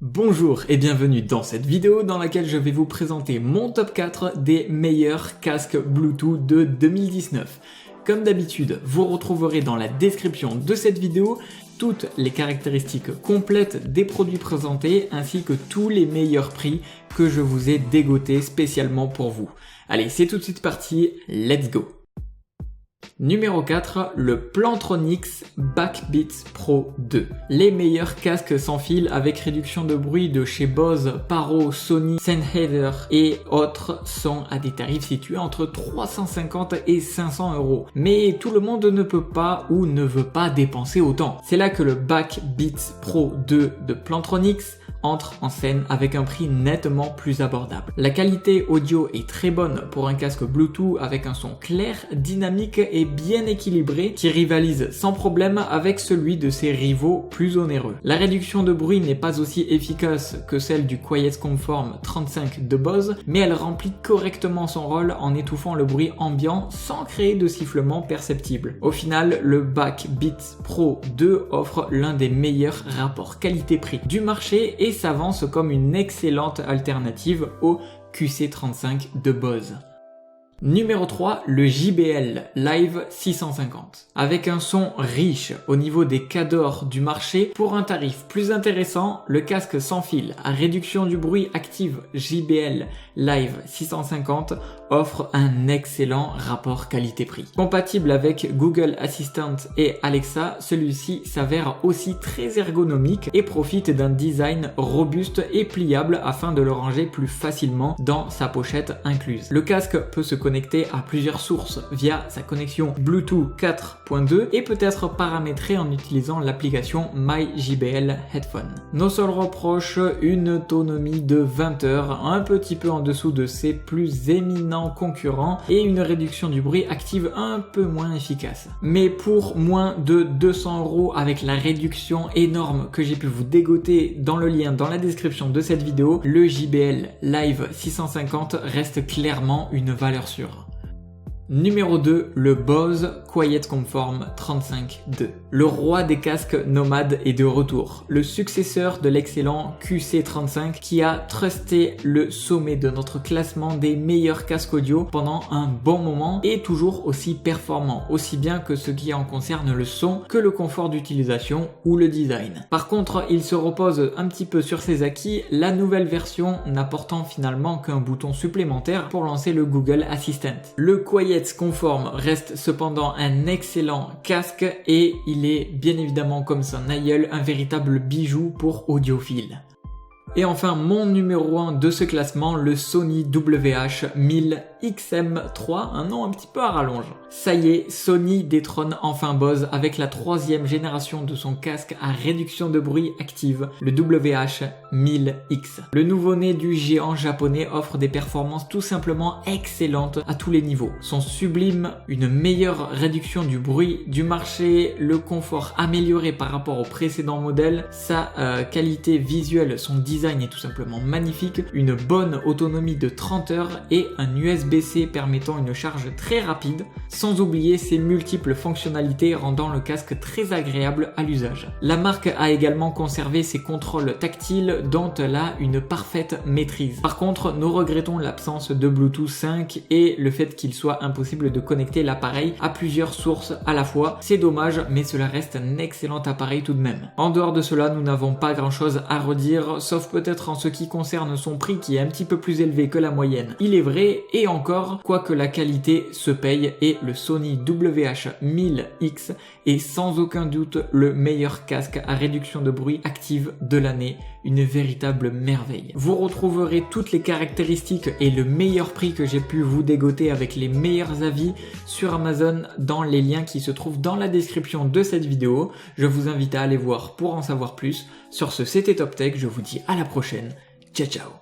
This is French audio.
Bonjour et bienvenue dans cette vidéo dans laquelle je vais vous présenter mon top 4 des meilleurs casques Bluetooth de 2019. Comme d'habitude, vous retrouverez dans la description de cette vidéo toutes les caractéristiques complètes des produits présentés ainsi que tous les meilleurs prix que je vous ai dégotés spécialement pour vous. Allez, c'est tout de suite parti, let's go! Numéro 4, le Plantronics Backbeats Pro 2. Les meilleurs casques sans fil avec réduction de bruit de chez Bose, Paro, Sony, Sennheiser et autres sont à des tarifs situés entre 350 et 500 euros. Mais tout le monde ne peut pas ou ne veut pas dépenser autant. C'est là que le Backbeats Pro 2 de Plantronics entre en scène avec un prix nettement plus abordable. La qualité audio est très bonne pour un casque Bluetooth avec un son clair, dynamique et bien équilibré qui rivalise sans problème avec celui de ses rivaux plus onéreux. La réduction de bruit n'est pas aussi efficace que celle du Quiet Conform 35 de Bose, mais elle remplit correctement son rôle en étouffant le bruit ambiant sans créer de sifflement perceptible. Au final, le Backbeats Pro 2 offre l'un des meilleurs rapports qualité-prix du marché et s'avance comme une excellente alternative au QC35 de Bose. Numéro 3, le JBL Live 650. Avec un son riche au niveau des cadors du marché, pour un tarif plus intéressant, le casque sans fil à réduction du bruit active JBL Live 650 offre un excellent rapport qualité-prix. Compatible avec Google Assistant et Alexa, celui-ci s'avère aussi très ergonomique et profite d'un design robuste et pliable afin de le ranger plus facilement dans sa pochette incluse. Le casque peut se connecter à plusieurs sources via sa connexion Bluetooth 4.2 et peut être paramétré en utilisant l'application MyJBL Headphone. Nos seuls reproches, une autonomie de 20 heures, un petit peu en dessous de ses plus éminents concurrents et une réduction du bruit active un peu moins efficace. Mais pour moins de 200 euros avec la réduction énorme que j'ai pu vous dégoter dans le lien dans la description de cette vidéo, le JBL Live 650 reste clairement une valeur sûre. Numéro 2, le Bose Quiet Conform 35.2. Le roi des casques nomades est de retour. Le successeur de l'excellent QC35 qui a trusté le sommet de notre classement des meilleurs casques audio pendant un bon moment et toujours aussi performant, aussi bien que ce qui en concerne le son que le confort d'utilisation ou le design. Par contre, il se repose un petit peu sur ses acquis, la nouvelle version n'apportant finalement qu'un bouton supplémentaire pour lancer le Google Assistant. Le Quiet Conform reste cependant un excellent casque et il est bien évidemment comme son aïeul un véritable bijou pour audiophiles. Et enfin, mon numéro 1 de ce classement, le Sony WH-1000XM3, un nom un petit peu à rallonge. Ça y est, Sony détrône enfin Bose avec la troisième génération de son casque à réduction de bruit active, le WH-1000X. Le nouveau-né du géant japonais offre des performances tout simplement excellentes à tous les niveaux. Son sublime, une meilleure réduction du bruit du marché, le confort amélioré par rapport au précédent modèle, sa qualité visuelle, son design est tout simplement magnifique, une bonne autonomie de 30 heures et un USB-C permettant une charge très rapide, sans oublier ses multiples fonctionnalités rendant le casque très agréable à l'usage. La marque a également conservé ses contrôles tactiles dont elle a une parfaite maîtrise. Par contre, nous regrettons l'absence de Bluetooth 5 et le fait qu'il soit impossible de connecter l'appareil à plusieurs sources à la fois. C'est dommage, mais cela reste un excellent appareil tout de même. En dehors de cela, nous n'avons pas grand chose à redire, sauf peut-être en ce qui concerne son prix qui est un petit peu plus élevé que la moyenne. Il est vrai, et encore, quoique la qualité se paye et le Sony WH-1000X est sans aucun doute le meilleur casque à réduction de bruit active de l'année, une véritable merveille. Vous retrouverez toutes les caractéristiques et le meilleur prix que j'ai pu vous dégoter avec les meilleurs avis sur Amazon dans les liens qui se trouvent dans la description de cette vidéo. Je vous invite à aller voir pour en savoir plus. Sur ce, c'était Top Tech, je vous dis à la prochaine. Ciao ciao.